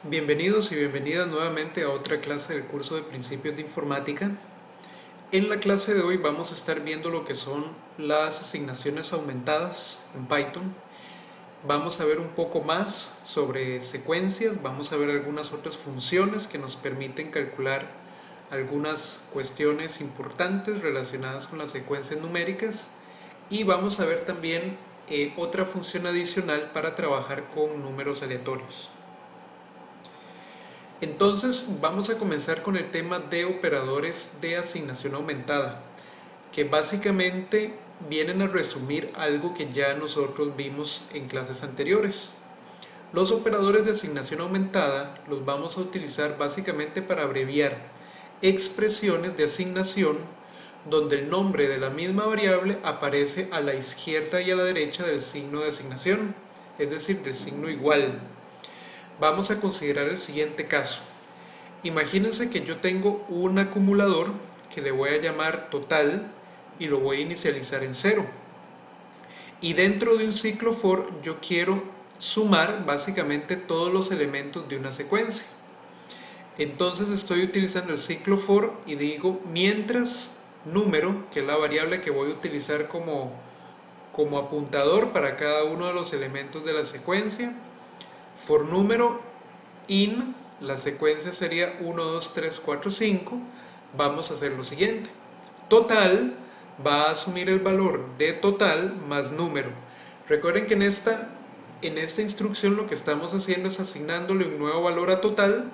Bienvenidos y bienvenidas nuevamente a otra clase del curso de Principios de Informática. En la clase de hoy vamos a estar viendo lo que son las asignaciones aumentadas en Python. Vamos a ver un poco más sobre secuencias, vamos a ver algunas otras funciones que nos permiten calcular algunas cuestiones importantes relacionadas con las secuencias numéricas y vamos a ver también otra función adicional para trabajar con números aleatorios. Entonces vamos a comenzar con el tema de operadores de asignación aumentada, que básicamente vienen a resumir algo que ya nosotros vimos en clases anteriores. Los operadores de asignación aumentada los vamos a utilizar básicamente para abreviar expresiones de asignación donde el nombre de la misma variable aparece a la izquierda y a la derecha del signo de asignación, es decir, del signo igual. Vamos a considerar el siguiente caso. Imagínense que yo tengo un acumulador que le voy a llamar total y lo voy a inicializar en 0. Y dentro de un ciclo for yo quiero sumar básicamente todos los elementos de una secuencia. Entonces estoy utilizando el ciclo for y digo mientras número, que es la variable que voy a utilizar como apuntador para cada uno de los elementos de la secuencia, for número in, la secuencia sería 1, 2, 3, 4, 5, vamos a hacer lo siguiente. Total va a asumir el valor de total más número. Recuerden que en esta instrucción lo que estamos haciendo es asignándole un nuevo valor a total,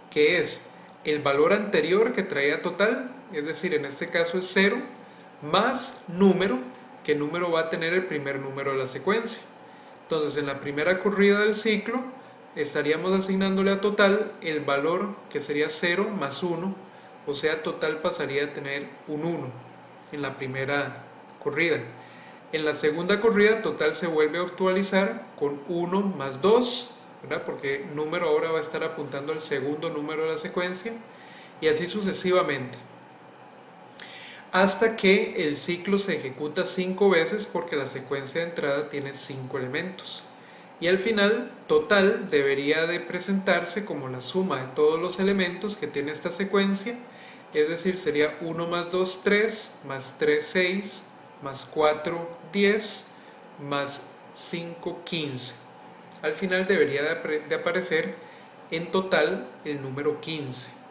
que es el valor anterior que traía total, es decir, en este caso es 0, más número, que número va a tener el primer número de la secuencia. Entonces, en la primera corrida del ciclo, estaríamos asignándole a total el valor que sería 0 más 1, o sea, total pasaría a tener un 1 en la primera corrida. En la segunda corrida, total se vuelve a actualizar con 1 más 2, ¿verdad? Porque número ahora va a estar apuntando al segundo número de la secuencia, y así sucesivamente, hasta que el ciclo se ejecuta 5 veces porque la secuencia de entrada tiene 5 elementos. Y al final, total debería de presentarse como la suma de todos los elementos que tiene esta secuencia, es decir, sería 1 más 2, 3, más 3, 6, más 4, 10, más 5, 15. Al final debería de aparecer en total el número 15.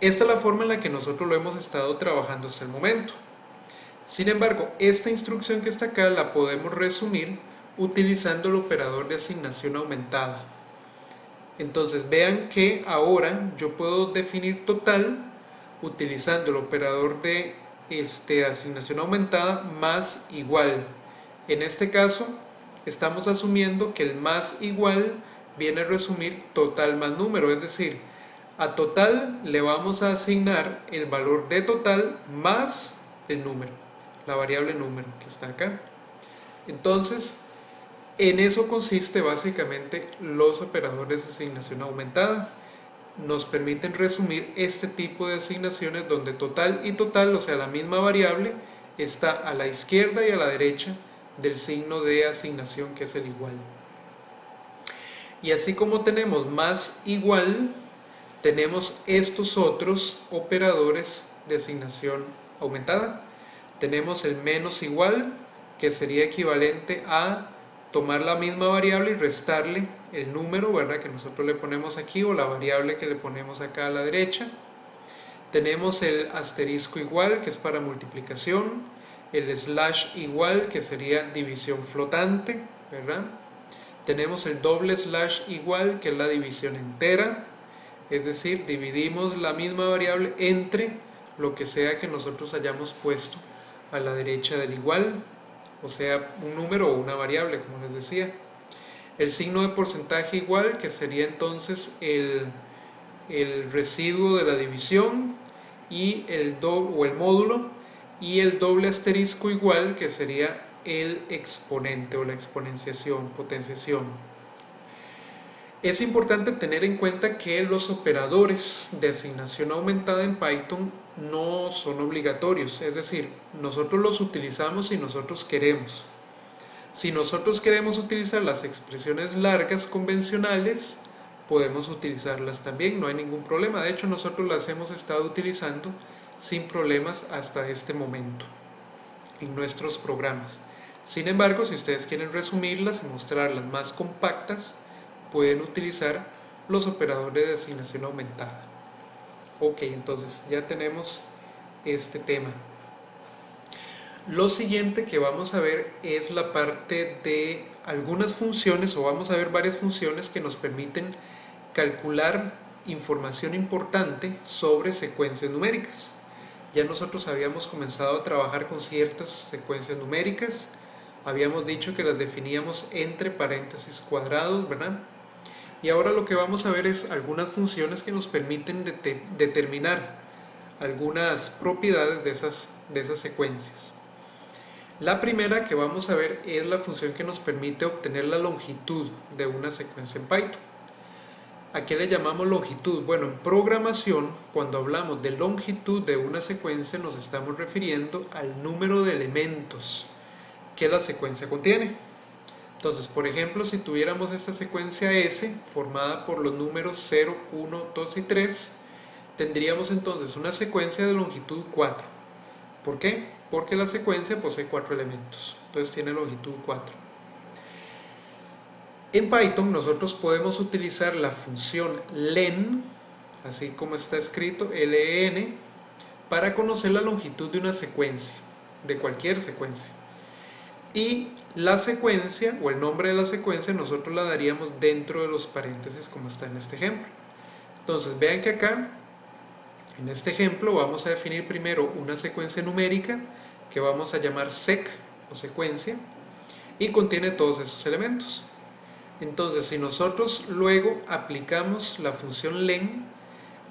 Esta es la forma en la que nosotros lo hemos estado trabajando hasta el momento. Sin embargo, esta instrucción que está acá la podemos resumir utilizando el operador de asignación aumentada. Entonces vean que ahora yo puedo definir total utilizando el operador de asignación aumentada más igual. En este caso estamos asumiendo que el más igual viene a resumir total más número, es decir, a total le vamos a asignar el valor de total más el número, la variable número que está acá. Entonces, en eso consiste básicamente los operadores de asignación aumentada. Nos permiten resumir este tipo de asignaciones donde total y total, o sea, la misma variable, está a la izquierda y a la derecha del signo de asignación que es el igual. Y así como tenemos más igual, tenemos estos otros operadores de asignación aumentada. Tenemos el menos igual, que sería equivalente a tomar la misma variable y restarle el número, ¿verdad?, que nosotros le ponemos aquí, o la variable que le ponemos acá a la derecha. Tenemos el asterisco igual, que es para multiplicación, el slash igual, que sería división flotante, ¿verdad? Tenemos el doble slash igual, que es la división entera, es decir, dividimos la misma variable entre lo que sea que nosotros hayamos puesto a la derecha del igual, o sea, un número o una variable, como les decía. El signo de porcentaje igual, que sería entonces el residuo de la división, y el módulo, y el doble asterisco igual, que sería el exponente o la exponenciación, potenciación. Es importante tener en cuenta que los operadores de asignación aumentada en Python no son obligatorios, es decir, nosotros los utilizamos si nosotros queremos. Si nosotros queremos utilizar las expresiones largas convencionales, podemos utilizarlas también, no hay ningún problema. De hecho, nosotros las hemos estado utilizando sin problemas hasta este momento en nuestros programas. Sin embargo, si ustedes quieren resumirlas y mostrarlas más compactas, pueden utilizar los operadores de asignación aumentada. Ok, entonces ya tenemos este tema. Lo siguiente que vamos a ver es la parte de algunas funciones, o vamos a ver varias funciones que nos permiten calcular información importante sobre secuencias numéricas. Ya nosotros habíamos comenzado a trabajar con ciertas secuencias numéricas, habíamos dicho que las definíamos entre paréntesis cuadrados, ¿verdad? Y ahora lo que vamos a ver es algunas funciones que nos permiten determinar algunas propiedades de esas secuencias. La primera que vamos a ver es la función que nos permite obtener la longitud de una secuencia en Python. ¿A qué le llamamos longitud? Bueno, en programación, cuando hablamos de longitud de una secuencia, nos estamos refiriendo al número de elementos que la secuencia contiene. Entonces, por ejemplo, si tuviéramos esta secuencia S, formada por los números 0, 1, 2 y 3, tendríamos entonces una secuencia de longitud 4. ¿Por qué? Porque la secuencia posee 4 elementos, entonces tiene longitud 4. En Python nosotros podemos utilizar la función len, así como está escrito, len, para conocer la longitud de una secuencia, de cualquier secuencia. Y la secuencia, o el nombre de la secuencia, nosotros la daríamos dentro de los paréntesis, como está en este ejemplo. Entonces vean que acá, en este ejemplo, vamos a definir primero una secuencia numérica, que vamos a llamar sec, o secuencia, y contiene todos esos elementos. Entonces, si nosotros luego aplicamos la función len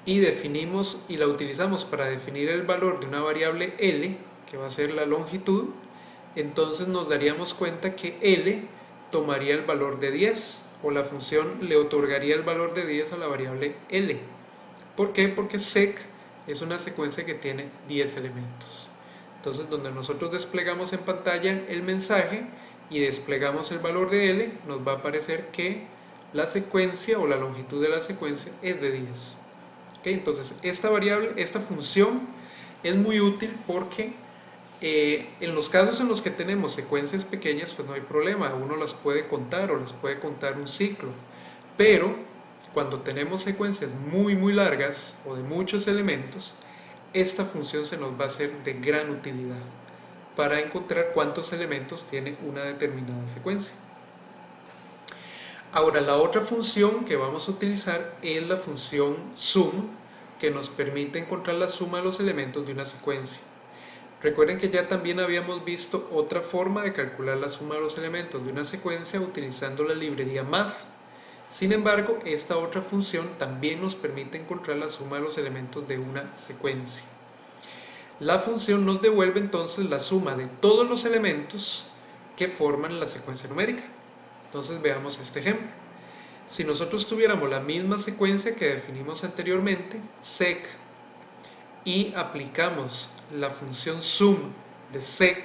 y definimos y la utilizamos para definir el valor de una variable L, que va a ser la longitud, entonces nos daríamos cuenta que L tomaría el valor de 10, o la función le otorgaría el valor de 10 a la variable L. ¿Por qué? Porque sec es una secuencia que tiene 10 elementos. Entonces, donde nosotros desplegamos en pantalla el mensaje y desplegamos el valor de L, nos va a aparecer que la secuencia o la longitud de la secuencia es de 10. ¿Okay? Entonces, esta variable, esta función es muy útil porque en los casos en los que tenemos secuencias pequeñas, pues no hay problema, uno las puede contar o las puede contar un ciclo. Pero cuando tenemos secuencias muy largas o de muchos elementos, esta función se nos va a ser de gran utilidad para encontrar cuántos elementos tiene una determinada secuencia. Ahora, la otra función que vamos a utilizar es la función sum, que nos permite encontrar la suma de los elementos de una secuencia. Recuerden que ya también habíamos visto otra forma de calcular la suma de los elementos de una secuencia utilizando la librería math. Sin embargo, esta otra función también nos permite encontrar la suma de los elementos de una secuencia. La función nos devuelve entonces la suma de todos los elementos que forman la secuencia numérica. Entonces veamos este ejemplo. Si nosotros tuviéramos la misma secuencia que definimos anteriormente, sec, y aplicamos la función sum de sec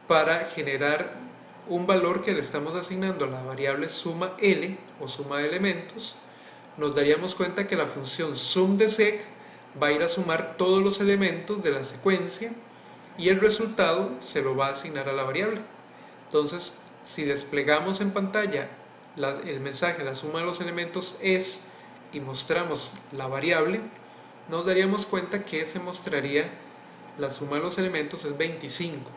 para generar un valor que le estamos asignando a la variable suma L, o suma de elementos, nos daríamos cuenta que la función sum de sec va a ir a sumar todos los elementos de la secuencia y el resultado se lo va a asignar a la variable. Entonces, si desplegamos en pantalla el mensaje, la suma de los elementos es, y mostramos la variable, nos daríamos cuenta que se mostraría la suma de los elementos es 25.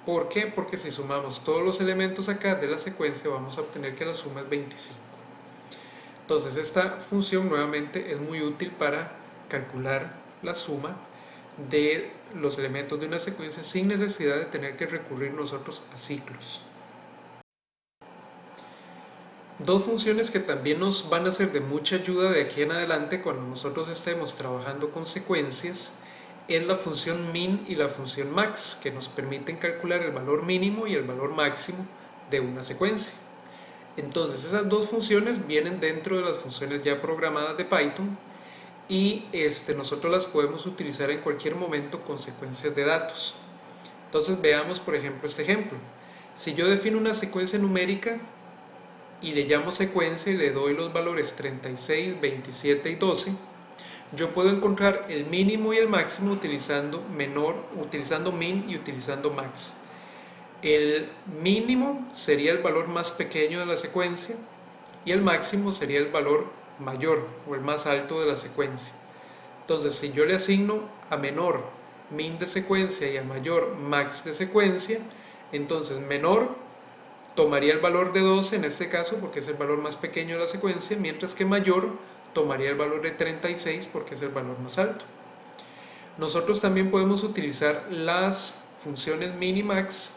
¿Por qué? Porque si sumamos todos los elementos acá de la secuencia, vamos a obtener que la suma es 25. Entonces, esta función nuevamente es muy útil para calcular la suma de los elementos de una secuencia sin necesidad de tener que recurrir nosotros a ciclos. Dos funciones que también nos van a ser de mucha ayuda de aquí en adelante cuando nosotros estemos trabajando con secuencias es la función min y la función max, que nos permiten calcular el valor mínimo y el valor máximo de una secuencia. Entonces, esas dos funciones vienen dentro de las funciones ya programadas de Python y nosotros las podemos utilizar en cualquier momento con secuencias de datos. Entonces, veamos por ejemplo este ejemplo. Si yo defino una secuencia numérica y le llamo secuencia y le doy los valores 36, 27 y 12, yo puedo encontrar el mínimo y el máximo utilizando min y utilizando max. El mínimo sería el valor más pequeño de la secuencia y el máximo sería el valor mayor o el más alto de la secuencia. Entonces, si yo le asigno a menor min de secuencia y a mayor max de secuencia, entonces menor tomaría el valor de 12 en este caso porque es el valor más pequeño de la secuencia, mientras que mayor tomaría el valor de 36 porque es el valor más alto. Nosotros también podemos utilizar las funciones min y max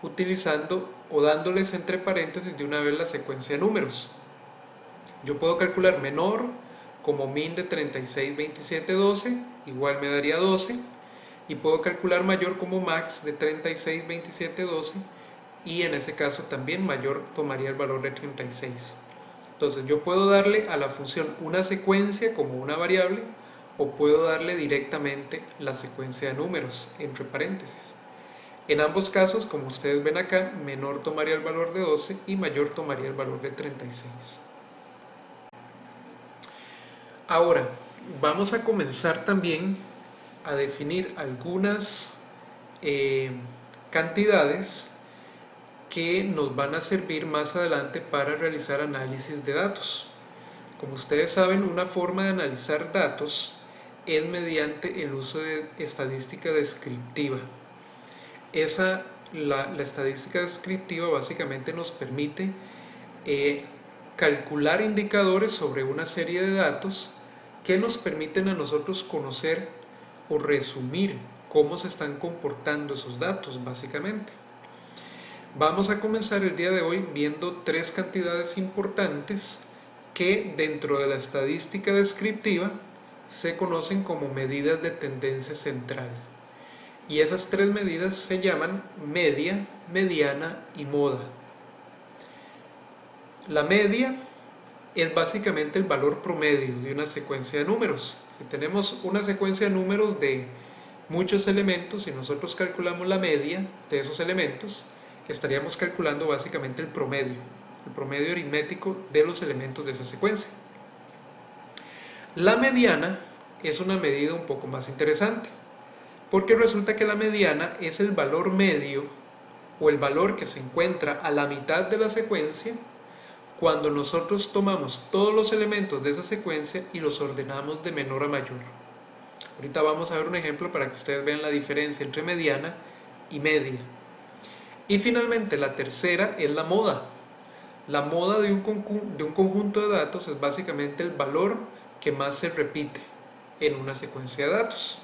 utilizando o dándoles entre paréntesis de una vez la secuencia de números. Yo puedo calcular menor como min de 36, 27, 12, igual me daría 12, y puedo calcular mayor como max de 36, 27, 12, y en ese caso también mayor tomaría el valor de 36. Entonces yo puedo darle a la función una secuencia como una variable o puedo darle directamente la secuencia de números entre paréntesis. En ambos casos, como ustedes ven acá, menor tomaría el valor de 12 y mayor tomaría el valor de 36. Ahora, vamos a comenzar también a definir algunas cantidades que nos van a servir más adelante para realizar análisis de datos. Como ustedes saben, una forma de analizar datos es mediante el uso de estadística descriptiva. La estadística descriptiva básicamente nos permite calcular indicadores sobre una serie de datos que nos permiten a nosotros conocer o resumir cómo se están comportando esos datos, básicamente. Vamos a comenzar el día de hoy viendo tres cantidades importantes que dentro de la estadística descriptiva se conocen como medidas de tendencia central. Y esas tres medidas se llaman media, mediana y moda. La media es básicamente el valor promedio de una secuencia de números. Si tenemos una secuencia de números de muchos elementos y nosotros calculamos la media de esos elementos, estaríamos calculando básicamente el promedio aritmético de los elementos de esa secuencia. La mediana es una medida un poco más interesante, porque resulta que la mediana es el valor medio o el valor que se encuentra a la mitad de la secuencia cuando nosotros tomamos todos los elementos de esa secuencia y los ordenamos de menor a mayor. Ahorita vamos a ver un ejemplo para que ustedes vean la diferencia entre mediana y media. Y finalmente la tercera es la moda. La moda de un conjunto de datos es básicamente el valor que más se repite en una secuencia de datos.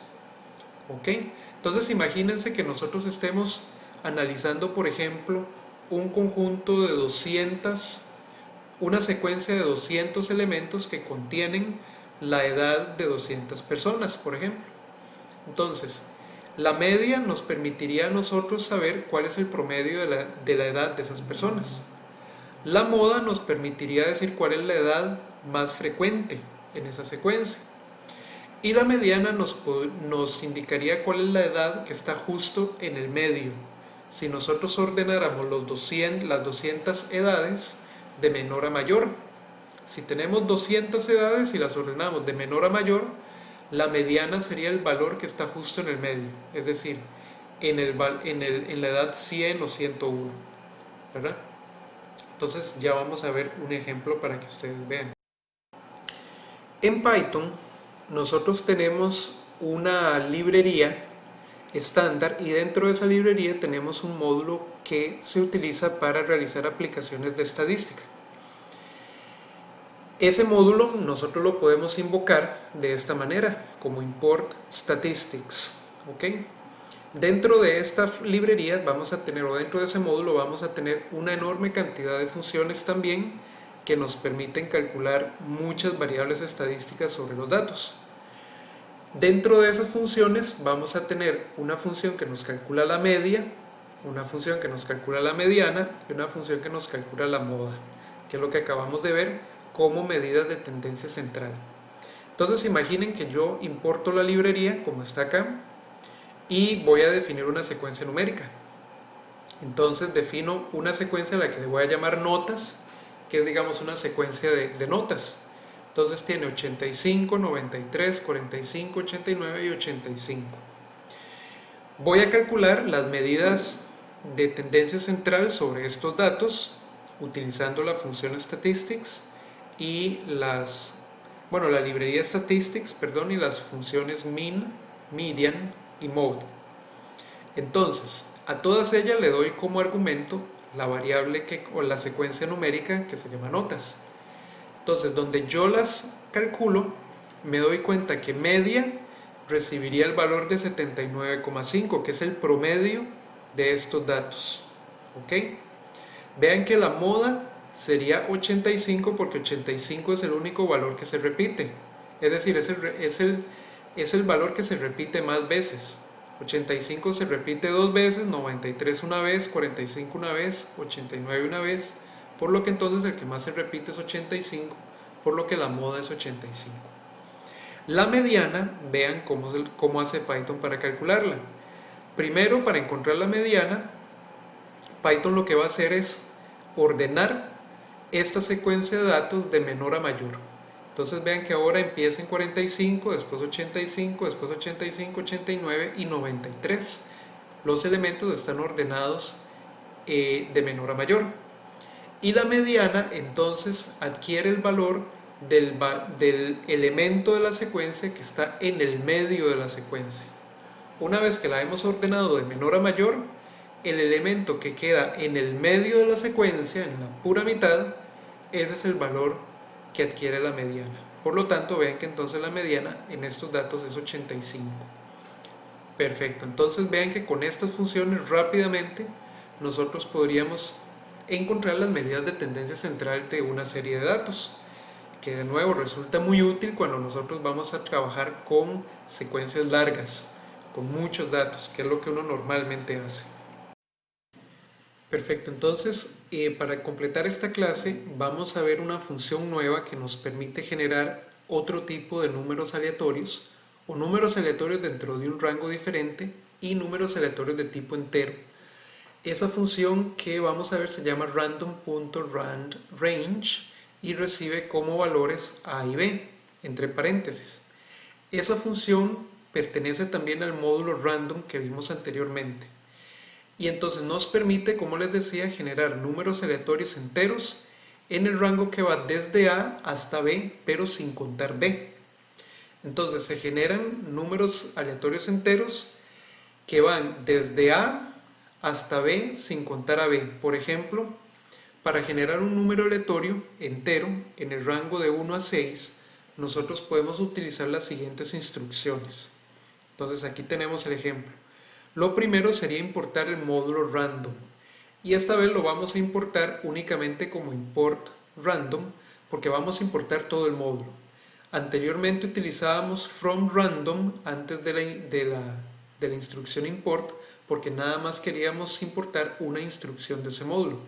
¿Ok? Entonces imagínense que nosotros estemos analizando, por ejemplo, un conjunto de 200, una secuencia de 200 elementos que contienen la edad de 200 personas, por ejemplo. Entonces, la media nos permitiría a nosotros saber cuál es el promedio de la edad de esas personas. La moda nos permitiría decir cuál es la edad más frecuente en esa secuencia. Y la mediana nos indicaría cuál es la edad que está justo en el medio. Si nosotros ordenáramos las 200 edades de menor a mayor. Si tenemos 200 edades y las ordenamos de menor a mayor, la mediana sería el valor que está justo en el medio, es decir, en la edad 100 o 101, ¿verdad? Entonces ya vamos a ver un ejemplo para que ustedes vean. En Python nosotros tenemos una librería estándar y dentro de esa librería tenemos un módulo que se utiliza para realizar aplicaciones de estadística. Ese módulo nosotros lo podemos invocar de esta manera, como import statistics, ¿ok? Dentro de esta librería vamos a tener, o dentro de ese módulo vamos a tener una enorme cantidad de funciones también que nos permiten calcular muchas variables estadísticas sobre los datos. Dentro de esas funciones vamos a tener una función que nos calcula la media, una función que nos calcula la mediana y una función que nos calcula la moda, que es lo que acabamos de ver como medidas de tendencia central. Entonces imaginen que yo importo la librería como está acá y voy a definir una secuencia numérica. Entonces defino una secuencia a la que le voy a llamar notas, que es, digamos, una secuencia de notas. Entonces tiene 85, 93, 45, 89 y 85. Voy a calcular las medidas de tendencia central sobre estos datos utilizando la función statistics y la librería statistics, perdón, y las funciones min, median y mode. Entonces, a todas ellas le doy como argumento la variable o la secuencia numérica que se llama notas. Entonces, donde yo las calculo, me doy cuenta que media recibiría el valor de 79,5, que es el promedio de estos datos. ¿Ok? Vean que la moda sería 85 porque 85 es el único valor que se repite. Es decir, es el valor que se repite más veces. 85 se repite dos veces, 93 una vez, 45 una vez, 89 una vez, por lo que entonces el que más se repite es 85, por lo que la moda es 85. La mediana, vean cómo hace Python para calcularla. Primero, para encontrar la mediana, Python lo que va a hacer es ordenar esta secuencia de datos de menor a mayor. Entonces vean que ahora empieza en 45, después 85, después 85, 89 y 93. Los elementos están ordenados de menor a mayor. Y la mediana entonces adquiere el valor del elemento de la secuencia que está en el medio de la secuencia. Una vez que la hemos ordenado de menor a mayor, el elemento que queda en el medio de la secuencia, en la pura mitad, ese es el valor que adquiere la mediana. Por lo tanto, vean que entonces la mediana en estos datos es 85. Perfecto, entonces vean que con estas funciones rápidamente nosotros podríamos encontrar las medidas de tendencia central de una serie de datos, que de nuevo resulta muy útil cuando nosotros vamos a trabajar con secuencias largas, con muchos datos, que es lo que uno normalmente hace. Perfecto, entonces para completar esta clase vamos a ver una función nueva que nos permite generar otro tipo de números aleatorios o números aleatorios dentro de un rango diferente y números aleatorios de tipo entero. Esa función que vamos a ver se llama random.randRange y recibe como valores a y b, entre paréntesis. Esa función pertenece también al módulo random que vimos anteriormente. Y entonces nos permite, como les decía, generar números aleatorios enteros en el rango que va desde A hasta B, pero sin contar B. Entonces se generan números aleatorios enteros que van desde A hasta B sin contar a B. Por ejemplo, para generar un número aleatorio entero en el rango de 1 a 6, nosotros podemos utilizar las siguientes instrucciones. Entonces aquí tenemos el ejemplo. Lo primero sería importar el módulo random y esta vez lo vamos a importar únicamente como import random porque vamos a importar todo el módulo. Anteriormente utilizábamos from random antes de la instrucción import porque nada más queríamos importar una instrucción de ese módulo.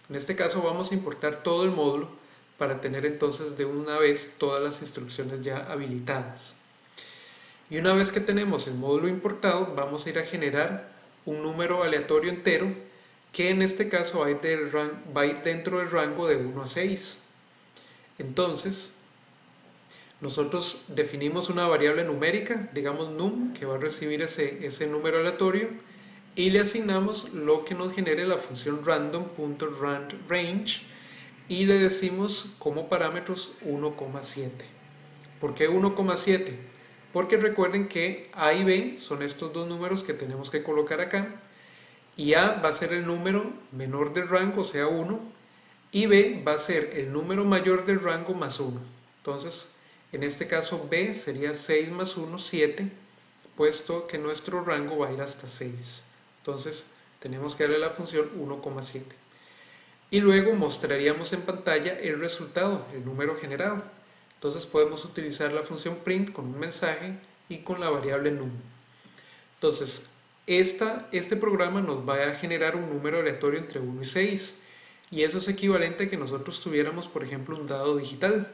En este caso vamos a importar todo el módulo para tener entonces de una vez todas las instrucciones ya habilitadas. Y una vez que tenemos el módulo importado, vamos a ir a generar un número aleatorio entero que en este caso va a ir dentro del rango de 1 a 6. Entonces, nosotros definimos una variable numérica, digamos num, que va a recibir ese número aleatorio y le asignamos lo que nos genere la función random.randRange y le decimos como parámetros 1,7. ¿Por qué 1,7? Porque recuerden que A y B son estos dos números que tenemos que colocar acá y A va a ser el número menor del rango, o sea 1, y B va a ser el número mayor del rango más 1. Entonces, en este caso B sería 6 más 1, 7, puesto que nuestro rango va a ir hasta 6. Entonces, tenemos que darle la función 1,7. Y luego mostraríamos en pantalla el resultado, el número generado. Entonces podemos utilizar la función print con un mensaje y con la variable num. Entonces, este programa nos va a generar un número aleatorio entre 1 y 6. Y eso es equivalente a que nosotros tuviéramos, por ejemplo, un dado digital.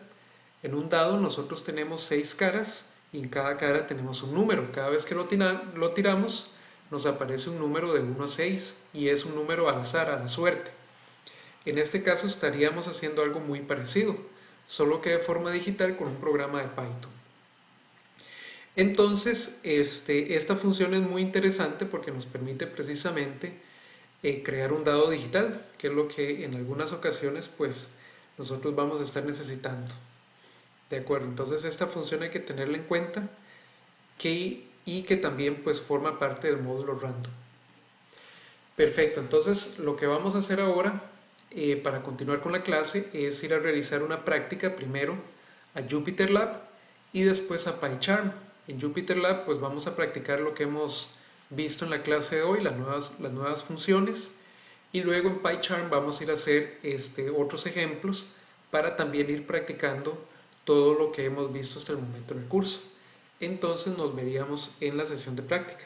En un dado nosotros tenemos 6 caras y en cada cara tenemos un número. Cada vez que lo tiramos nos aparece un número de 1 a 6 y es un número al azar, a la suerte. En este caso estaríamos haciendo algo muy parecido, solo que de forma digital con un programa de Python. Entonces, esta función es muy interesante porque nos permite precisamente crear un dado digital, que es lo que en algunas ocasiones pues nosotros vamos a estar necesitando. De acuerdo, entonces esta función hay que tenerla en cuenta y que también pues forma parte del módulo random. Perfecto, entonces lo que vamos a hacer ahora para continuar con la clase es ir a realizar una práctica primero a JupyterLab y después a PyCharm. En JupyterLab pues vamos a practicar lo que hemos visto en la clase de hoy, las nuevas funciones, y luego en PyCharm vamos a ir a hacer otros ejemplos para también ir practicando todo lo que hemos visto hasta el momento en el curso. Entonces nos veríamos en la sesión de práctica.